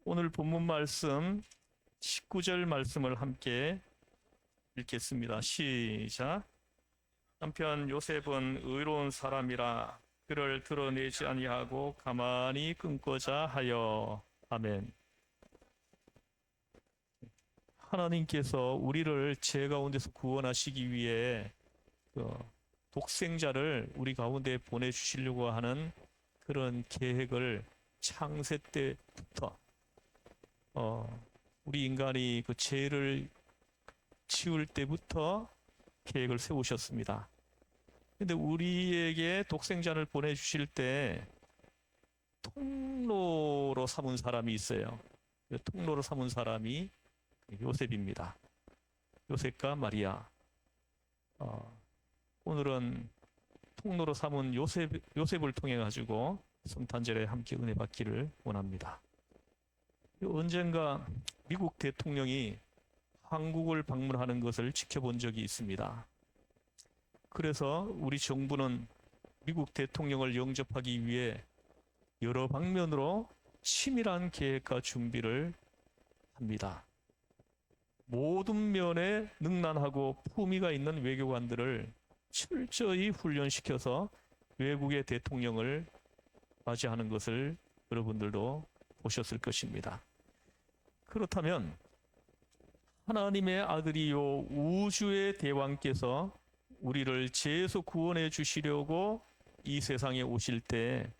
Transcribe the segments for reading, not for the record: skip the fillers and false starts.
오늘 본문 말씀 19절 말씀을 함께 읽겠습니다. 시작. 한편 요셉은 의로운 사람이라 그를 드러내지 아니하고 가만히 끊고자 하여. 아멘. 하나님께서 우리를 죄 가운데서 구원하시기 위해 독생자를 우리 가운데 보내주시려고 하는 그런 계획을 창세 때부터 우리 인간이 그 죄를 지을 때부터 계획을 세우셨습니다. 근데 우리에게 독생자를 보내주실 때 통로로 삼은 사람이 있어요. 그 통로로 삼은 사람이 요셉입니다. 요셉과 마리아. 오늘은 통로로 삼은 요셉을 통해 가지고 성탄절에 함께 은혜 받기를 원합니다. 언젠가 미국 대통령이 한국을 방문하는 것을 지켜본 적이 있습니다. 그래서 우리 정부는 미국 대통령을 영접하기 위해 여러 방면으로 치밀한 계획과 준비를 합니다. 모든 면에 능란하고 품위가 있는 외교관들을 철저히 훈련시켜서 외국의 대통령을 맞이하는 것을 여러분들도 보셨을 것입니다. 그렇다면 하나님의 아들이요 우주의 대왕께서 우리를 죄에서 구원해 주시려고 이 세상에 오실 때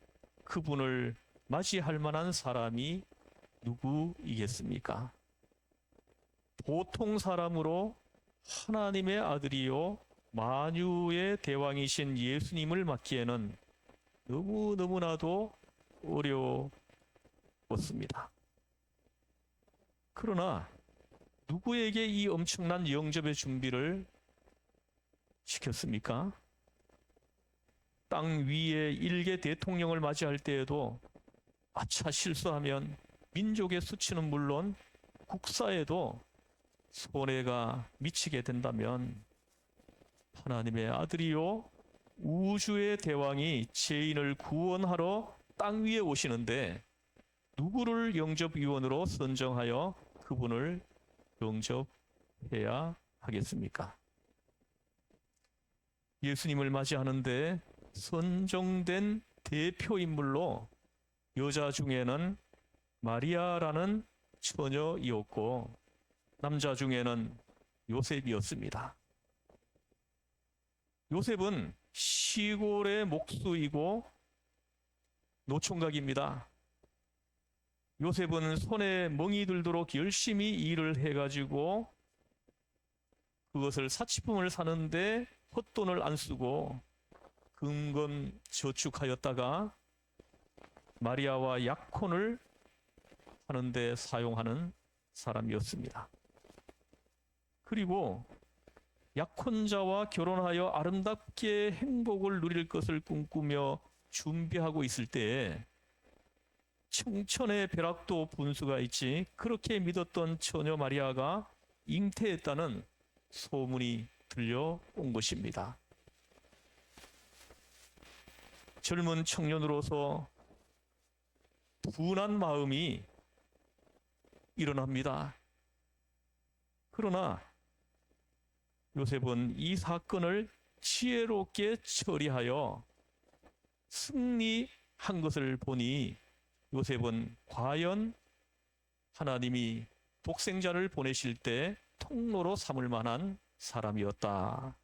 그분을 맞이할 만한 사람이 누구이겠습니까? 보통 사람으로 하나님의 아들이요 만유의 대왕이신 예수님을 맞기에는 너무나도 어려웠습니다. 그러나 누구에게 이 엄청난 영접의 준비를 시켰습니까? 땅 위에 일개 대통령을 맞이할 때에도 아차 실수하면 민족의 수치는 물론 국사에도 손해가 미치게 된다면 하나님의 아들이요 우주의 대왕이 죄인을 구원하러 땅 위에 오시는데 누구를 영접위원으로 선정하여 그분을 영접해야 하겠습니까? 예수님을 맞이하는데 선정된 대표인물로 여자 중에는 마리아라는 처녀이었고 남자 중에는 요셉이었습니다. 요셉은 시골의 목수이고 노총각입니다. 요셉은 손에 멍이 들도록 열심히 일을 해가지고 그것을 사치품을 사는데 헛돈을 안 쓰고 근검저축하였다가 마리아와 약혼을 하는데 사용하는 사람이었습니다. 그리고 약혼자와 결혼하여 아름답게 행복을 누릴 것을 꿈꾸며 준비하고 있을 때에 청천의 벼락도 분수가 있지 그렇게 믿었던 처녀 마리아가 잉태했다는 소문이 들려온 것입니다. 젊은 청년으로서 분한 마음이 일어납니다. 그러나 요셉은 이 사건을 지혜롭게 처리하여 승리한 것을 보니 요셉은 과연 하나님이 독생자를 보내실 때 통로로 삼을 만한 사람이었다.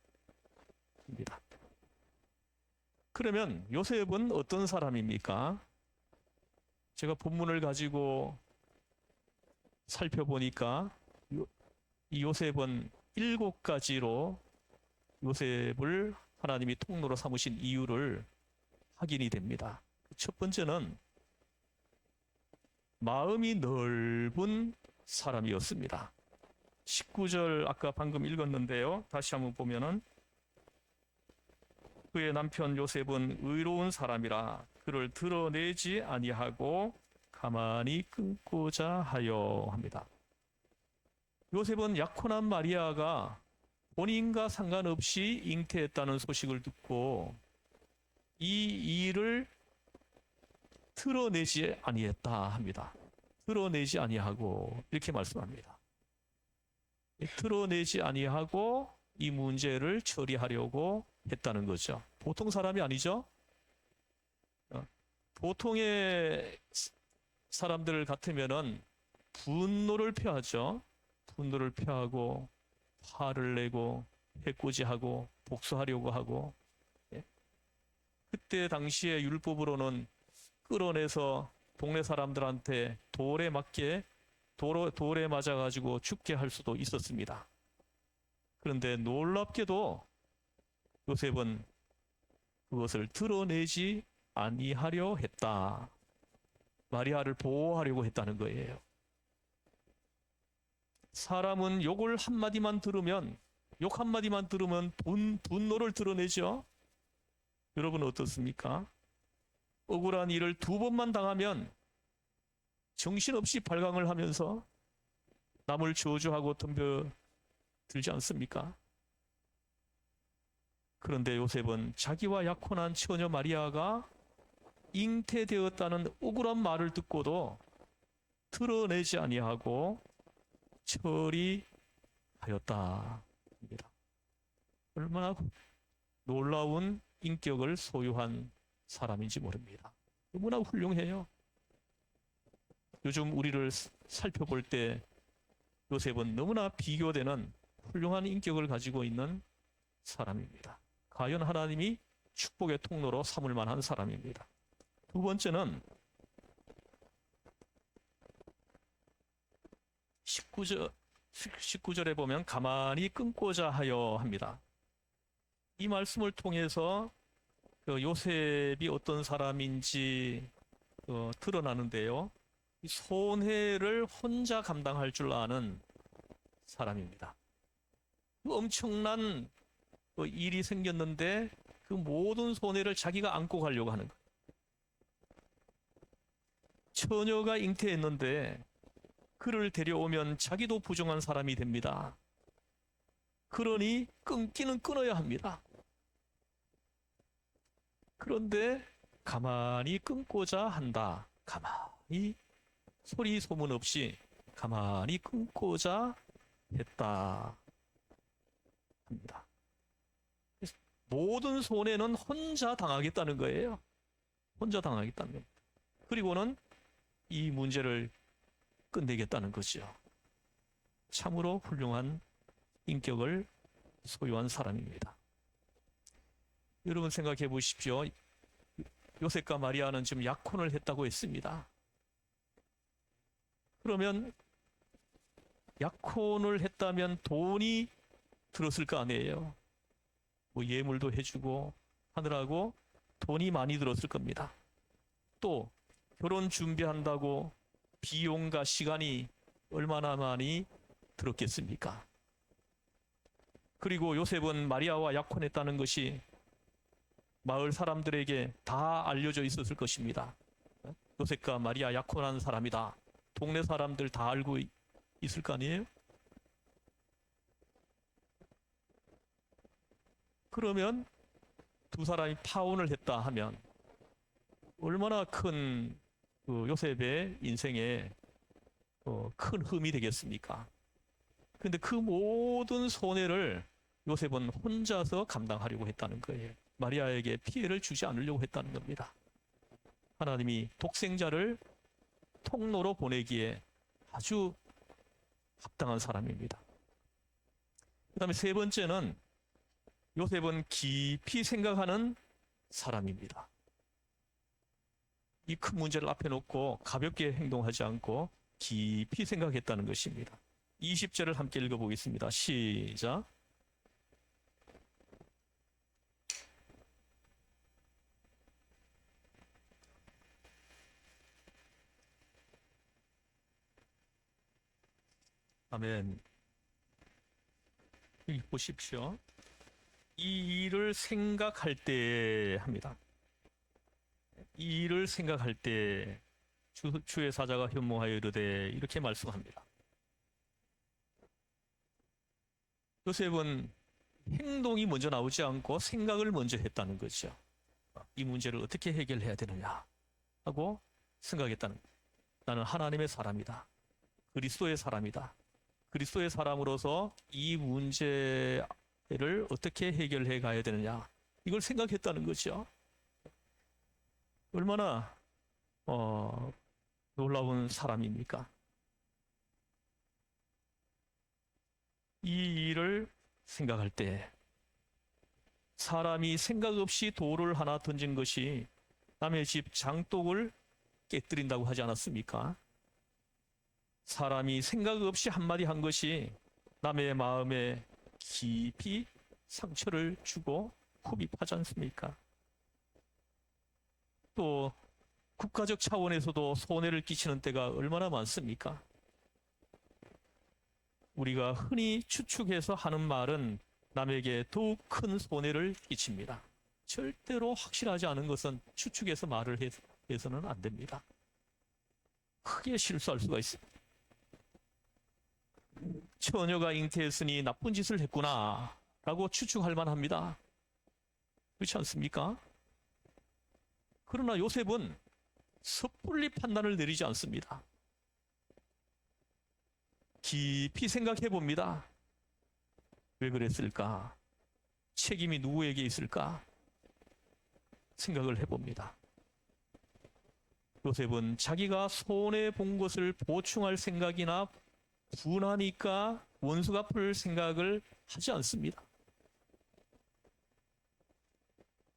그러면 요셉은 어떤 사람입니까? 제가 본문을 가지고 살펴보니까 이 요셉은 7가지로 요셉을 하나님이 통로로 삼으신 이유를 확인이 됩니다. 첫 번째는 마음이 넓은 사람이었습니다. 19절 아까 방금 읽었는데요. 다시 한번 보면은 그의 남편 요셉은 의로운 사람이라 그를 드러내지 아니하고 가만히 끊고자 하여 합니다. 요셉은 약혼한 마리아가 본인과 상관없이 잉태했다는 소식을 듣고 이 일을 드러내지 아니했다 합니다. 드러내지 아니하고 이렇게 말씀합니다. 드러내지 아니하고 이 문제를 처리하려고 했다는 거죠. 보통 사람이 아니죠. 보통의 사람들 같으면은 분노를 표하죠. 분노를 표하고 화를 내고 해코지하고 복수하려고 하고, 그때 당시에 율법으로는 끌어내서 동네 사람들한테 돌에 맞아가지고 죽게 할 수도 있었습니다. 그런데 놀랍게도 요셉은 그것을 드러내지 아니하려 했다. 마리아를 보호하려고 했다는 거예요. 사람은 욕 한마디만 들으면 분노를 드러내죠. 여러분 어떻습니까? 억울한 일을 2번만 당하면 정신없이 발광을 하면서 남을 저주하고 덤벼들지 않습니까? 그런데 요셉은 자기와 약혼한 처녀 마리아가 잉태되었다는 억울한 말을 듣고도 드러내지 아니하고 처리하였다. 얼마나 놀라운 인격을 소유한 사람인지 모릅니다. 너무나 훌륭해요. 요즘 우리를 살펴볼 때 요셉은 너무나 비교되는 훌륭한 인격을 가지고 있는 사람입니다. 과연 하나님이 축복의 통로로 삼을 만한 사람입니다. 두 번째는 19절에 보면 가만히 끊고자 하여 합니다. 이 말씀을 통해서 요셉이 어떤 사람인지 드러나는데요. 손해를 혼자 감당할 줄 아는 사람입니다. 엄청난 일이 생겼는데 그 모든 손해를 자기가 안고 가려고 하는 거예요. 처녀가 잉태했는데 그를 데려오면 자기도 부정한 사람이 됩니다. 그러니 끊기는 끊어야 합니다. 그런데 가만히 끊고자 한다. 가만히 소리 소문 없이 가만히 끊고자 했다 합니다. 모든 손해는 혼자 당하겠다는 거예요. 혼자 당하겠다는 겁니다. 그리고는 이 문제를 끝내겠다는 거죠. 참으로 훌륭한 인격을 소유한 사람입니다. 여러분 생각해 보십시오. 요셉과 마리아는 지금 약혼을 했다고 했습니다. 그러면 약혼을 했다면 돈이 들었을 거 아니에요. 뭐 예물도 해주고 하느라고 돈이 많이 들었을 겁니다. 또 결혼 준비한다고 비용과 시간이 얼마나 많이 들었겠습니까? 그리고 요셉은 마리아와 약혼했다는 것이 마을 사람들에게 다 알려져 있었을 것입니다. 요셉과 마리아 약혼한 사람이다. 동네 사람들 다 알고 있을 거 아니에요? 그러면 두 사람이 파혼을 했다 하면 얼마나 큰 요셉의 인생에 큰 흠이 되겠습니까? 그런데 그 모든 손해를 요셉은 혼자서 감당하려고 했다는 거예요. 마리아에게 피해를 주지 않으려고 했다는 겁니다. 하나님이 독생자를 통로로 보내기에 아주 합당한 사람입니다. 그 다음에 세 번째는 요셉은 깊이 생각하는 사람입니다. 이 큰 문제를 앞에 놓고 가볍게 행동하지 않고 깊이 생각했다는 것입니다. 20절을 함께 읽어보겠습니다. 시작. 아멘. 여기 보십시오. 이 일을 생각할 때 합니다. 이 일을 생각할 때 주의 사자가 현몽하여 이르되 이렇게 말씀합니다. 요셉은 행동이 먼저 나오지 않고 생각을 먼저 했다는 거죠. 이 문제를 어떻게 해결해야 되느냐 하고 생각했다는 거예요. 나는 하나님의 사람이다. 그리스도의 사람이다. 그리스도의 사람으로서 이 문제를 어떻게 해결해 가야 되느냐. 이걸 생각했다는 거죠. 얼마나 놀라운 사람입니까? 이 일을 생각할 때 사람이 생각 없이 돌을 하나 던진 것이 남의 집 장독을 깨뜨린다고 하지 않았습니까? 사람이 생각 없이 한마디 한 것이 남의 마음에 깊이 상처를 주고 흡입하지 않습니까? 또 국가적 차원에서도 손해를 끼치는 때가 얼마나 많습니까? 우리가 흔히 추측해서 하는 말은 남에게 더욱 큰 손해를 끼칩니다. 절대로 확실하지 않은 것은 추측해서 말을 해서는 안 됩니다. 크게 실수할 수가 있습니다. 처녀가 잉태했으니 나쁜 짓을 했구나 라고 추측할 만합니다. 그렇지 않습니까? 그러나 요셉은 섣불리 판단을 내리지 않습니다. 깊이 생각해 봅니다. 왜 그랬을까? 책임이 누구에게 있을까? 생각을 해봅니다. 요셉은 자기가 손해본 것을 보충할 생각이나 분하니까 원수 갚을 생각을 하지 않습니다.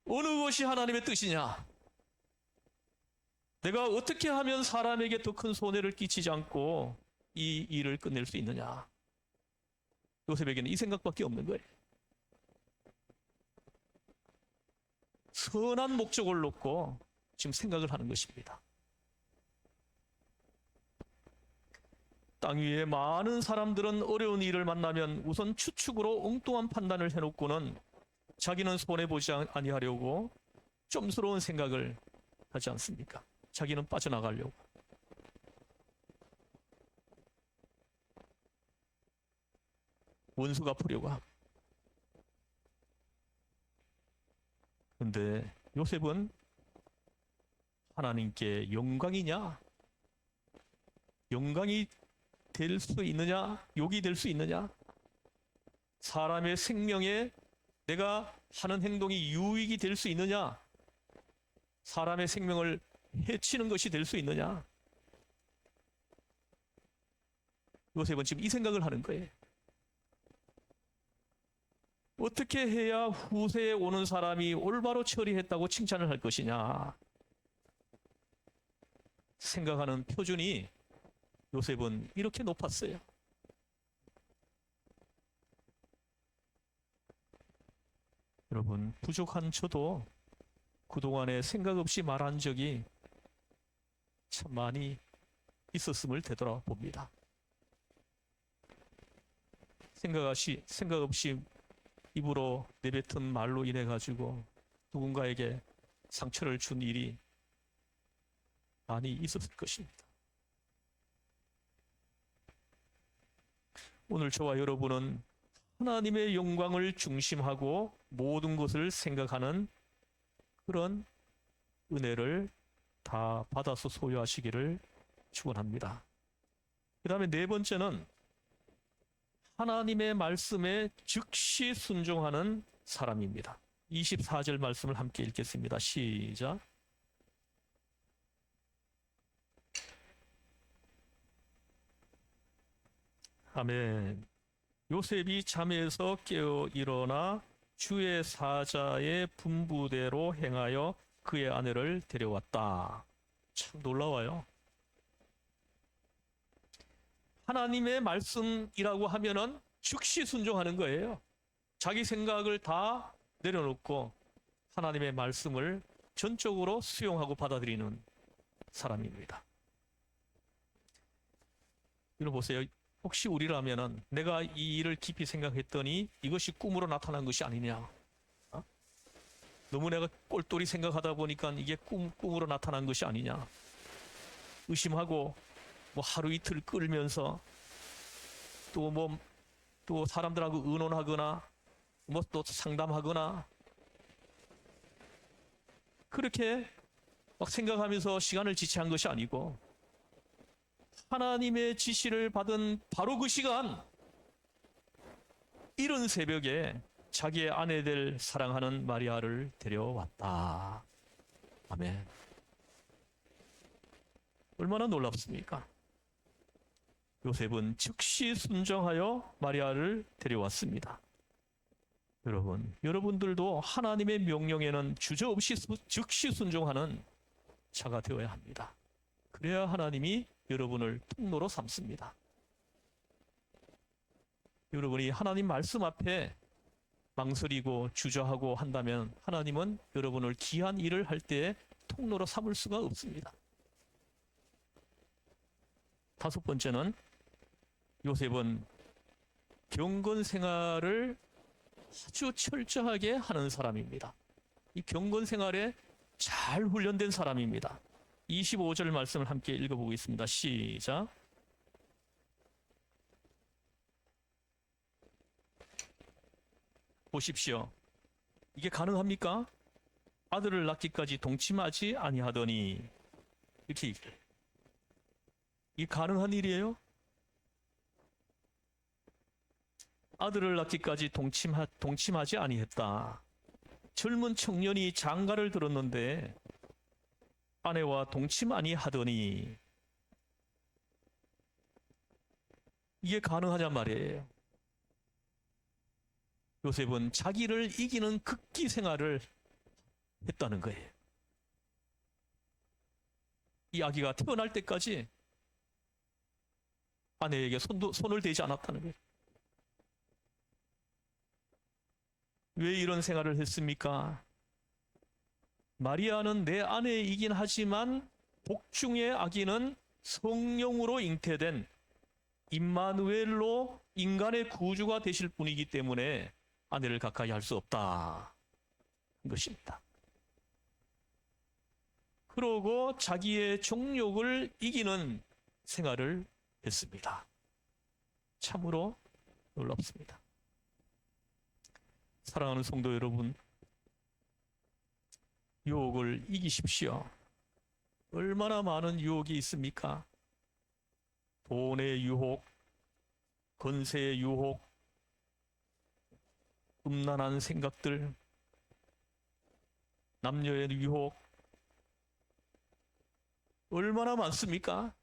어느 것이 하나님의 뜻이냐? 내가 어떻게 하면 사람에게 더 큰 손해를 끼치지 않고 이 일을 끝낼 수 있느냐? 요셉에게는 이 생각밖에 없는 거예요. 선한 목적을 놓고 지금 생각을 하는 것입니다. 땅 위에 많은 사람들은 어려운 일을 만나면 우선 추측으로 엉뚱한 판단을 해놓고는 자기는 손해보지 아니하려고 좀스러운 생각을 하지 않습니까? 자기는 빠져나가려고. 원수 갚으려고 하고. 그런데 요셉은 하나님께 영광이냐? 영광이 될 수 있느냐? 욕이 될 수 있느냐? 사람의 생명에 내가 하는 행동이 유익이 될 수 있느냐? 사람의 생명을 해치는 것이 될 수 있느냐? 요셉은 지금 이 생각을 하는 거예요. 어떻게 해야 후세에 오는 사람이 올바로 처리했다고 칭찬을 할 것이냐? 생각하는 표준이 요셉은 이렇게 높았어요. 여러분, 부족한 저도 그동안에 생각 없이 말한 적이 참 많이 있었음을 되돌아봅니다. 생각 없이 입으로 내뱉은 말로 인해 가지고 누군가에게 상처를 준 일이 많이 있었을 것입니다. 오늘 저와 여러분은 하나님의 영광을 중심하고 모든 것을 생각하는 그런 은혜를 다 받아서 소유하시기를 축원합니다. 그 다음에 네 번째는 하나님의 말씀에 즉시 순종하는 사람입니다. 24절 말씀을 함께 읽겠습니다. 시작. 아멘. 요셉이 잠에서 깨어 일어나 주의 사자의 분부대로 행하여 그의 아내를 데려왔다. 참 놀라워요. 하나님의 말씀이라고 하면은 즉시 순종하는 거예요. 자기 생각을 다 내려놓고 하나님의 말씀을 전적으로 수용하고 받아들이는 사람입니다. 여러분 보세요. 혹시 우리라면은 내가 이 일을 깊이 생각했더니 이것이 꿈으로 나타난 것이 아니냐? 너무 내가 꼴똘히 생각하다 보니까 이게 꿈으로 나타난 것이 아니냐? 의심하고 뭐 하루 이틀 끌면서 또 사람들하고 의논하거나 뭐 또 상담하거나 그렇게 막 생각하면서 시간을 지체한 것이 아니고 하나님의 지시를 받은 바로 그 시간, 이른 새벽에 자기의 아내 될 사랑하는 마리아를 데려왔다. 아멘. 얼마나 놀랍습니까? 요셉은 즉시 순종하여 마리아를 데려왔습니다. 여러분, 여러분들도 하나님의 명령에는 주저없이 즉시 순종하는 자가 되어야 합니다. 그래야 하나님이 여러분을 통로로 삼습니다. 여러분이 하나님 말씀 앞에 망설이고 주저하고 한다면 하나님은 여러분을 귀한 일을 할 때에 통로로 삼을 수가 없습니다. 다섯 번째는 요셉은 경건 생활을 아주 철저하게 하는 사람입니다. 이 경건 생활에 잘 훈련된 사람입니다. 25절 말씀을 함께 읽어보겠습니다. 시작. 보십시오. 이게 가능합니까? 아들을 낳기까지 동침하지 아니하더니, 이렇게 얘기해요. 이게 가능한 일이에요? 아들을 낳기까지 동침하지 아니했다. 젊은 청년이 장가를 들었는데 아내와 동침 아니하더니, 이게 가능하냔 말이에요. 요셉은 자기를 이기는 극기 생활을 했다는 거예요. 이 아기가 태어날 때까지 아내에게 손을 대지 않았다는 거예요. 왜 이런 생활을 했습니까? 마리아는 내 아내이긴 하지만 복중의 아기는 성령으로 잉태된 임마누엘로 인간의 구주가 되실 분이기 때문에 아내를 가까이 할 수 없다 것입니다. 그러고 자기의 정욕을 이기는 생활을 했습니다. 참으로 놀랍습니다. 사랑하는 성도 여러분, 유혹을 이기십시오. 얼마나 많은 유혹이 있습니까? 돈의 유혹, 건세의 유혹, 음란한 생각들, 남녀의 유혹, 얼마나 많습니까?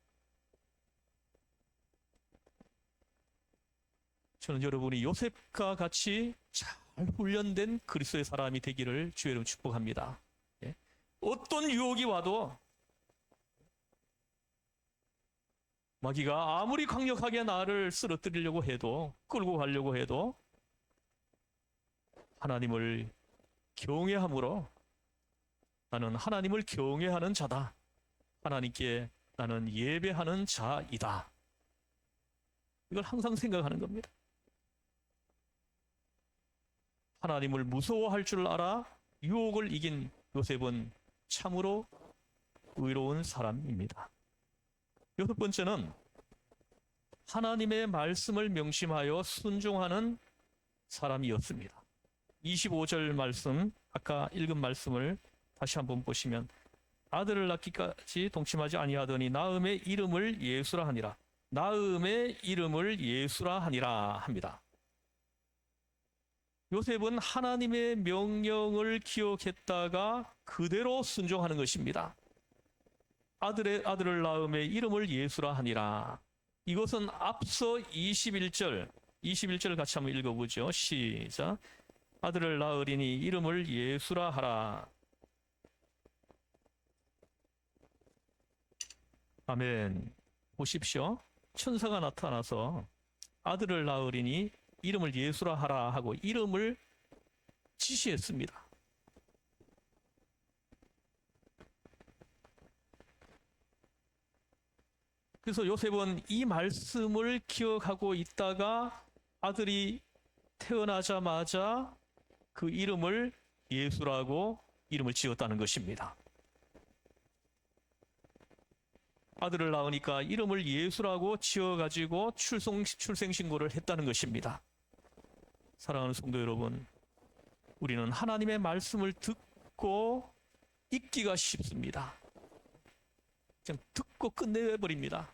저는 여러분이 요셉과 같이 잘 훈련된 그리스도의 사람이 되기를 주의 이름으로 축복합니다. 예? 어떤 유혹이 와도 마귀가 아무리 강력하게 나를 쓰러뜨리려고 해도, 끌고 가려고 해도 하나님을 경외함으로, 나는 하나님을 경외하는 자다, 하나님께 나는 예배하는 자이다, 이걸 항상 생각하는 겁니다. 하나님을 무서워할 줄 알아 유혹을 이긴 요셉은 참으로 의로운 사람입니다. 여섯 번째는 하나님의 말씀을 명심하여 순종하는 사람이었습니다. 25절 말씀, 아까 읽은 말씀을 다시 한번 보시면, 아들을 낳기까지 동침하지 아니하더니 나음의 이름을 예수라 하니라. 나음의 이름을 예수라 하니라 합니다. 요셉은 하나님의 명령을 기억했다가 그대로 순종하는 것입니다. 아들을 낳음에 이름을 예수라 하니라. 이것은 앞서 21절 같이 한번 읽어보죠. 시작. 아들을 낳으리니 이름을 예수라 하라. 아멘. 보십시오. 천사가 나타나서 아들을 낳으리니 이름을 예수라 하라 하고 이름을 지시했습니다. 그래서 요셉은 이 말씀을 기억하고 있다가 아들이 태어나자마자 그 이름을 예수라고 이름을 지었다는 것입니다. 아들을 낳으니까 이름을 예수라고 지어가지고 출생신고를 했다는 것입니다. 사랑하는 성도 여러분, 우리는 하나님의 말씀을 듣고 잊기가 쉽습니다. 그냥 듣고 끝내버립니다.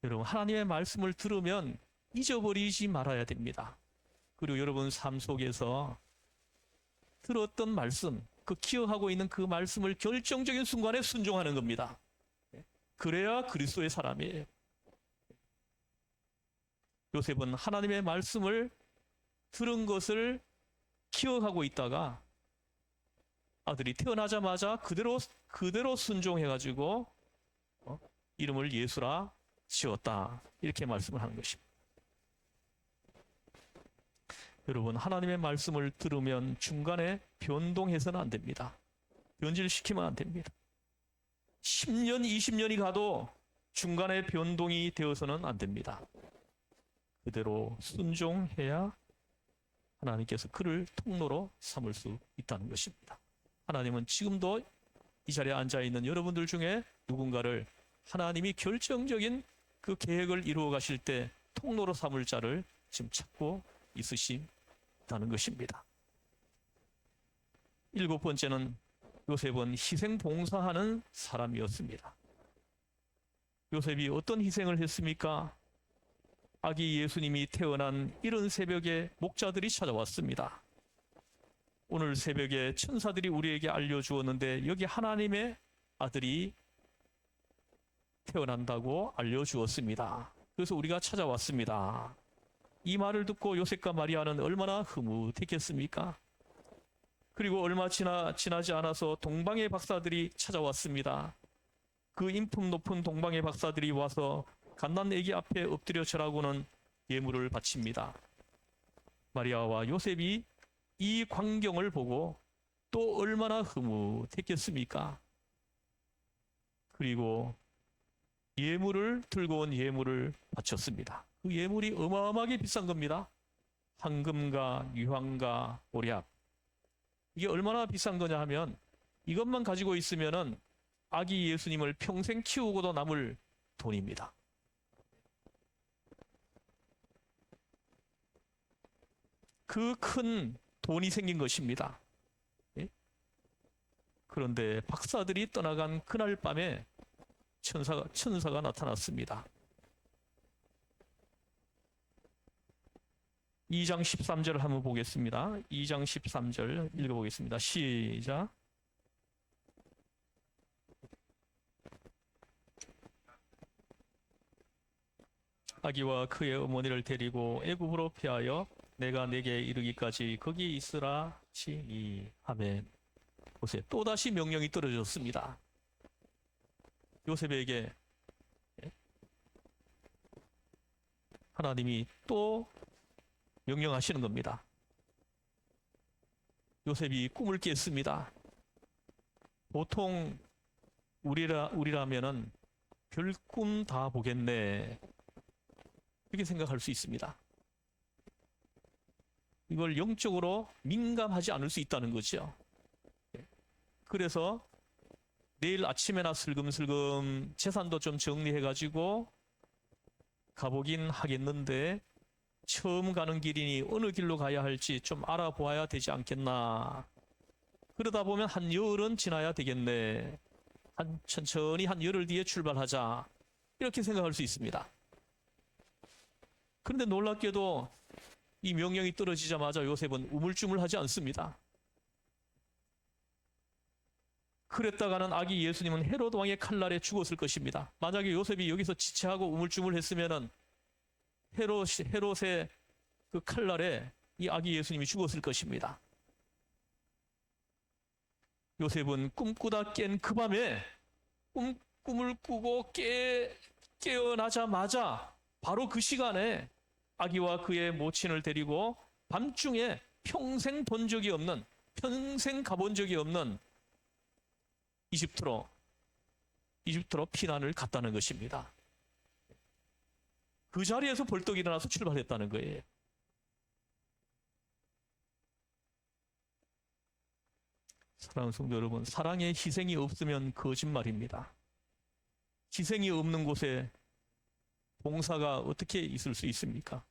여러분, 하나님의 말씀을 들으면 잊어버리지 말아야 됩니다. 그리고 여러분 삶 속에서 들었던 말씀, 그 기억하고 있는 그 말씀을 결정적인 순간에 순종하는 겁니다. 그래야 그리스도의 사람이에요. 요셉은 하나님의 말씀을 들은 것을 기억하고 있다가 아들이 태어나자마자 그대로 순종해가지고 이름을 예수라 지었다. 이렇게 말씀을 하는 것입니다. 여러분, 하나님의 말씀을 들으면 중간에 변동해서는 안 됩니다. 변질시키면 안 됩니다. 10년, 20년이 가도 중간에 변동이 되어서는 안 됩니다. 그대로 순종해야 하나님께서 그를 통로로 삼을 수 있다는 것입니다. 하나님은 지금도 이 자리에 앉아있는 여러분들 중에 누군가를 하나님이 결정적인 그 계획을 이루어 가실 때 통로로 삼을 자를 지금 찾고 있으시다는 것입니다. 7번째는 요셉은 희생 봉사하는 사람이었습니다. 요셉이 어떤 희생을 했습니까? 아기 예수님이 태어난 이른 새벽에 목자들이 찾아왔습니다. 오늘 새벽에 천사들이 우리에게 알려주었는데 여기 하나님의 아들이 태어난다고 알려주었습니다. 그래서 우리가 찾아왔습니다. 이 말을 듣고 요셉과 마리아는 얼마나 흐뭇했겠습니까? 그리고 얼마 지나지 않아서 동방의 박사들이 찾아왔습니다. 그 인품 높은 동방의 박사들이 와서 갓난 아기 앞에 엎드려 절하고는 예물을 바칩니다. 마리아와 요셉이 이 광경을 보고 또 얼마나 흐뭇했겠습니까? 그리고 예물을 들고 온 예물을 바쳤습니다. 그 예물이 어마어마하게 비싼 겁니다. 황금과 유황과 오략. 이게 얼마나 비싼 거냐 하면 이것만 가지고 있으면은 아기 예수님을 평생 키우고도 남을 돈입니다. 그 큰 돈이 생긴 것입니다. 예? 그런데 박사들이 떠나간 그날 밤에 천사가 나타났습니다. 2장 13절을 한번 보겠습니다. 2장 13절 읽어보겠습니다. 시작. 아기와 그의 어머니를 데리고 애굽으로 피하여 내가 내게 이르기까지 거기 있으라 하시니. 아멘. 보세요. 또다시 명령이 떨어졌습니다. 요셉에게 하나님이 또 명령하시는 겁니다. 요셉이 꿈을 깼습니다. 보통 우리라면은 별 꿈 다 보겠네, 이렇게 생각할 수 있습니다. 이걸 영적으로 민감하지 않을 수 있다는 거죠. 그래서 내일 아침에나 슬금슬금 재산도 좀 정리해가지고 가보긴 하겠는데 처음 가는 길이니 어느 길로 가야 할지 좀 알아보아야 되지 않겠나. 그러다 보면 한 열은 지나야 되겠네. 천천히 한 열흘 뒤에 출발하자. 이렇게 생각할 수 있습니다. 그런데 놀랍게도 이 명령이 떨어지자마자 요셉은 우물쭈물하지 않습니다. 그랬다가는 아기 예수님은 헤롯 왕의 칼날에 죽었을 것입니다. 만약에 요셉이 여기서 지체하고 우물쭈물했으면은 헤롯의 그 칼날에 이 아기 예수님이 죽었을 것입니다. 요셉은 꿈꾸다 깬 그 밤에 꿈을 꾸고 깨어나자마자 바로 그 시간에 아기와 그의 모친을 데리고 밤중에 평생 본 적이 없는, 평생 가본 적이 없는 이집트로 피난을 갔다는 것입니다. 그 자리에서 벌떡 일어나서 출발했다는 거예요. 사랑하는 성도 여러분, 사랑의 희생이 없으면 거짓말입니다. 희생이 없는 곳에 봉사가 어떻게 있을 수 있습니까?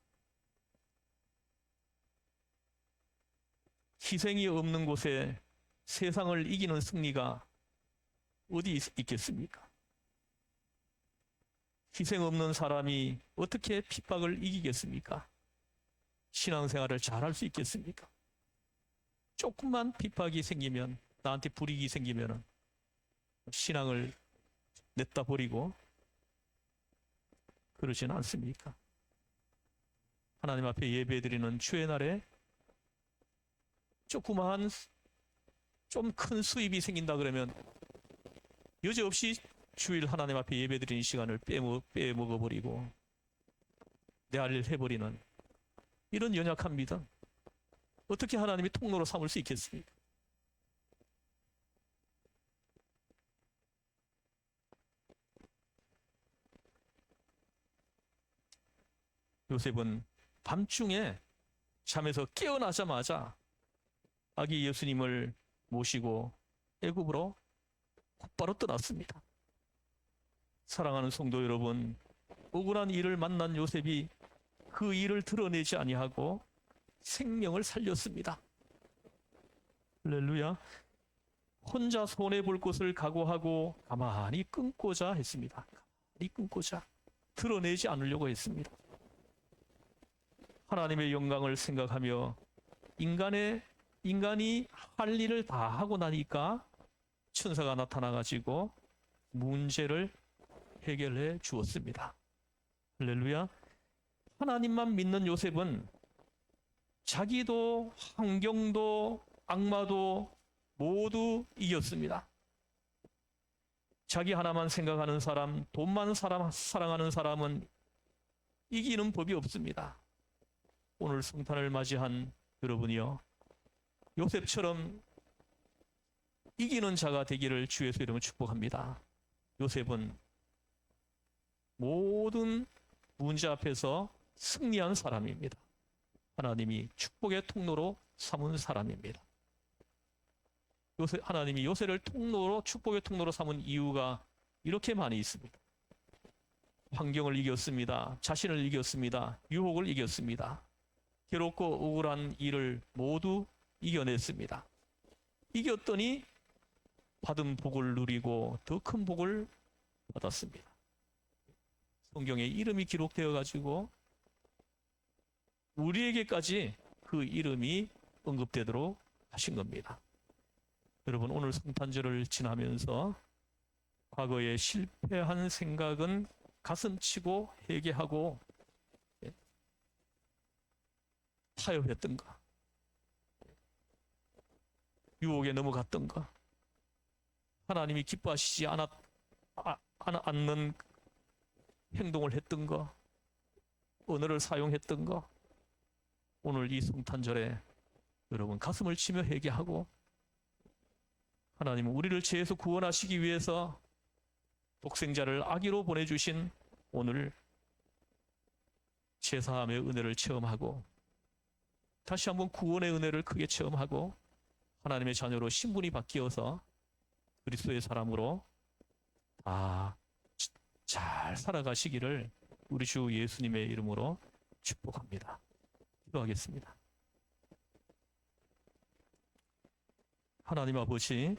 희생이 없는 곳에 세상을 이기는 승리가 어디 있겠습니까? 희생 없는 사람이 어떻게 핍박을 이기겠습니까? 신앙생활을 잘할 수 있겠습니까? 조금만 핍박이 생기면, 나한테 불이익이 생기면 신앙을 냈다 버리고 그러지는 않습니까? 하나님 앞에 예배드리는 주의 날에 조그마한 좀 큰 수입이 생긴다 그러면 여지없이 주일 하나님 앞에 예배드리는 시간을 빼먹어버리고 내 할 일 해버리는 이런 연약한 믿음 어떻게 하나님이 통로로 삼을 수 있겠습니까? 요셉은 밤중에 잠에서 깨어나자마자 아기 예수님을 모시고 애굽으로 곧바로 떠났습니다. 사랑하는 성도 여러분, 억울한 일을 만난 요셉이 그 일을 드러내지 아니하고 생명을 살렸습니다. 할렐루야. 혼자 손해볼 것을 각오하고 가만히 끊고자 했습니다. 가만히 끊고자 드러내지 않으려고 했습니다. 하나님의 영광을 생각하며 인간이 할 일을 다 하고 나니까 천사가 나타나가지고 문제를 해결해 주었습니다. 할렐루야. 하나님만 믿는 요셉은 자기도 환경도 악마도 모두 이겼습니다. 자기 하나만 생각하는 사람, 돈만 사랑하는 사람은 이기는 법이 없습니다. 오늘 성탄을 맞이한 여러분이요, 요셉처럼 이기는 자가 되기를 주의 이름으로 축복합니다. 요셉은 모든 문제 앞에서 승리한 사람입니다. 하나님이 축복의 통로로 삼은 사람입니다. 하나님이 요셉을 축복의 통로로 삼은 이유가 이렇게 많이 있습니다. 환경을 이겼습니다. 자신을 이겼습니다. 유혹을 이겼습니다. 괴롭고 억울한 일을 모두 이겨냈습니다. 이겼더니 받은 복을 누리고 더 큰 복을 받았습니다. 성경에 이름이 기록되어 가지고 우리에게까지 그 이름이 언급되도록 하신 겁니다. 여러분, 오늘 성탄절을 지나면서 과거에 실패한 생각은 가슴치고 회개하고 타협했던 것, 유혹에 넘어갔던 것, 하나님이 기뻐하시지 않는 행동을 했던 것, 언어를 사용했던 것, 오늘 이 성탄절에 여러분 가슴을 치며 회개하고 하나님은 우리를 죄에서 구원하시기 위해서 독생자를 아기로 보내주신 오늘 제사함의 은혜를 체험하고 다시 한번 구원의 은혜를 크게 체험하고 하나님의 자녀로 신분이 바뀌어서 그리스도의 사람으로 다 잘 살아가시기를 우리 주 예수님의 이름으로 축복합니다. 기도하겠습니다. 하나님 아버지,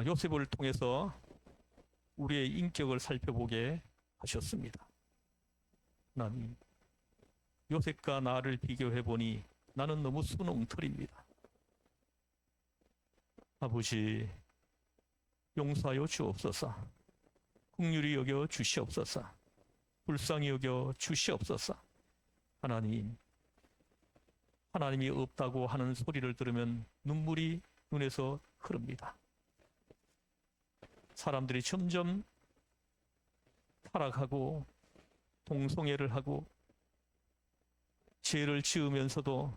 요셉을 통해서 우리의 인격을 살펴보게 하셨습니다. 하나님, 요셉과 나를 비교해 보니 나는 너무 순옹털입니다. 아버지, 용서하여 주옵소서. 긍휼히 여겨 주시옵소서. 불쌍히 여겨 주시옵소서. 하나님이 없다고 하는 소리를 들으면 눈물이 눈에서 흐릅니다. 사람들이 점점 타락하고 동성애를 하고 죄를 지으면서도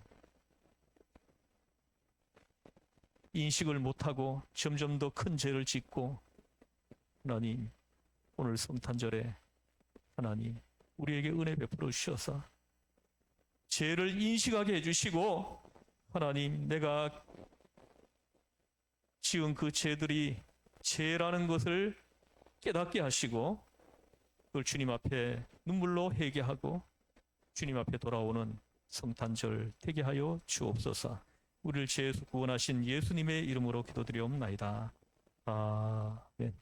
인식을 못하고 점점 더 큰 죄를 짓고, 하나님, 오늘 성탄절에 하나님 우리에게 은혜 베풀어 주셔서 죄를 인식하게 해주시고, 하나님, 내가 지은 그 죄들이 죄라는 것을 깨닫게 하시고 그걸 주님 앞에 눈물로 회개하고 주님 앞에 돌아오는 성탄절 되게 하여 주옵소서. 우리를 죄에서 구원하신 예수님의 이름으로 기도드리옵나이다. 아멘.